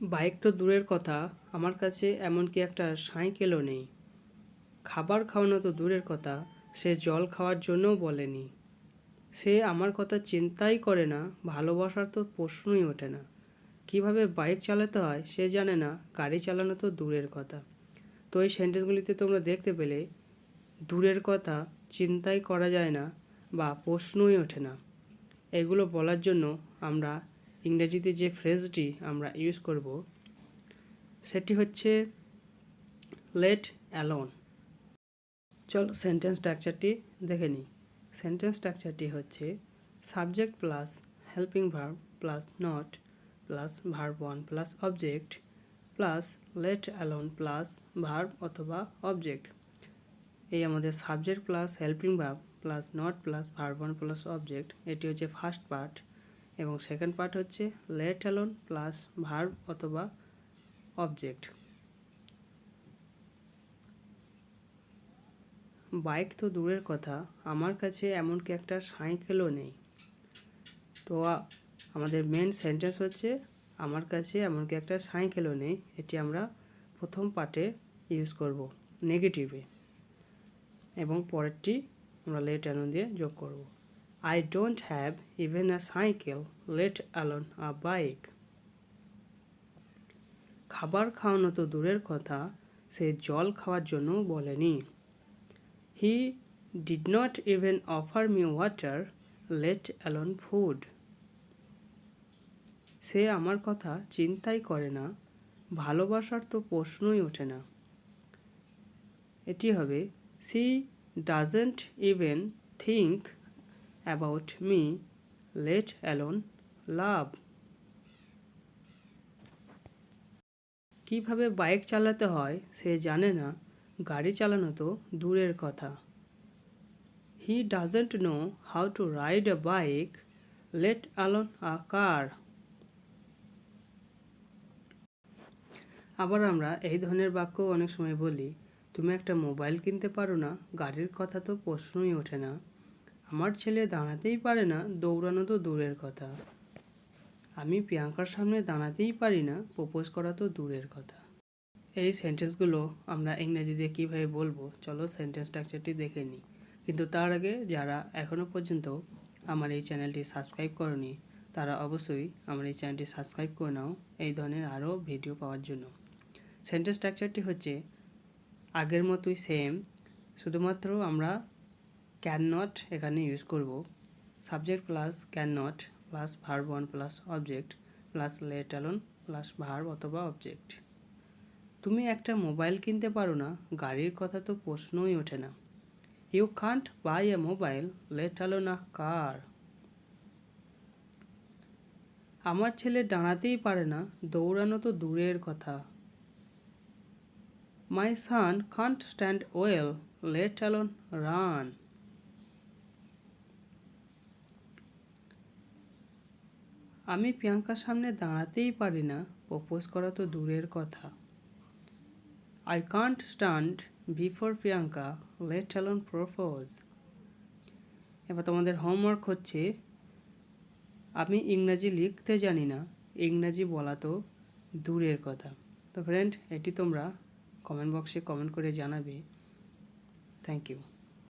Bike তো দূরের কথা, আমার কাছে এমনকি একটা সাইকেলও নেই। খাবার খাওয়ানো তো দূরের কথা, সে জল খাওয়ার জন্যও বলেনি। সে আমার কথা চিন্তাই করে না, ভালোবাসার তো প্রশ্নই ওঠে না। কিভাবে বাইক চালাতে হয় সে জানে না, গাড়ি চালানো তো দূরের কথা। তো এই সেন্টেন্সগুলিতে তোমরা দেখতে পেলে দূরের কথা চিন্তাই করা যায় না বা প্রশ্নই ওঠে না। এগুলো বলার জন্য আমরা ইংরেজিতে যে ফ্রেজটি আমরা ইউজ করব সেটি হচ্ছে লেট অ্যালোন। চলো সেন্টেন্স স্ট্রাকচারটি দেখে নিই। সেন্টেন্স স্ট্রাকচারটি হচ্ছে subject plus helping verb plus not plus verb one plus object plus let alone plus verb অথবা অবজেক্ট। এই আমাদের subject plus helping verb plus not plus verb one plus object, এটি হচ্ছে first part. এবং second part হচ্ছে let alone plus verb অথবা object. Bike তো দূরের কথা, আমার কাছে এমনকি একটা সাইকেলও নেই। তো আমাদের মেন সেন্টেন্স হচ্ছে আমার কাছে এমনকি একটা সাইকেলও নেই। এটি আমরা প্রথম পার্টে ইউজ করব নেগেটিভে, এবং পরেরটি আমরা লেট অ্যালোন দিয়ে যোগ করব। I don't have even a cycle late alone a bike. খাবার খাওয়ানো তো দূরের কথা, সে জল খাওয়ার জন্য বলেনি। He did not even offer me water, let alone food. সে আমার কথা চিন্তাই করে না, ভালোবাসার তো প্রশ্নই ওঠে না। এটি হবে she doesn't even think about me, let alone love. কিভাবে বাইক চালাতে হয় সে জানে না, গাড়ি চালানো তো দূরের কথা। He doesn't know how to ride a bike, let alone a car. আবার আমরা এই ধরনের বাক্য অনেক সময় বলি, তুমি একটা মোবাইল কিনতে পারো না, গাড়ির কথা তো প্রশ্নই ওঠে না। আমার ছেলে দাঁড়াতেই পারে না, দৌড়ানো তো দূরের কথা। আমি প্রিয়াঙ্কার সামনে দাঁড়াতেই পারি না, প্রপোজ করা তো দূরের কথা। এই সেন্টেন্সগুলো আমরা ইংরেজিতে কীভাবে বলবো, চলো সেন্টেন্স স্ট্রাকচারটি দেখে নিই। কিন্তু তার আগে যারা এখনও পর্যন্ত আমার এই চ্যানেলটি সাবস্ক্রাইব করনি, তারা অবশ্যই আমার এই চ্যানেলটি সাবস্ক্রাইব করে নাও এই ধরনের আরও ভিডিও পাওয়ার জন্য। সেন্টেন্স স্ট্রাকচারটি হচ্ছে আগের মতোই সেম, শুধুমাত্র আমরা ক্যান নট এখানে ইউজ করব। Subject plus can not plus verb one plus object plus let alone plus verb অথবা অবজেক্ট। তুমি একটা মোবাইল কিনতে পারো না, গাড়ির কথা তো প্রশ্নই ওঠে না। You can't buy a mobile, let alone a car. আমার ছেলে দাঁড়াতেই পারে না, দৌড়ানো তো দূরের কথা। My son can't stand well, let alone run. আমি প্রিয়াঙ্কার সামনে দাঁড়াতেই পারি না, প্রপোজ করা তো দূরের কথা। I can't stand before Priyanka, let alone propose. এবার তোমাদের হোমওয়ার্ক হচ্ছে, আমি ইংরাজি লিখতে জানি না, ইংরাজি বলা তো দূরের কথা। তো ফ্রেন্ড, এটি তোমরা কমেন্ট বক্সে কমেন্ট করে জানাবে। Thank you.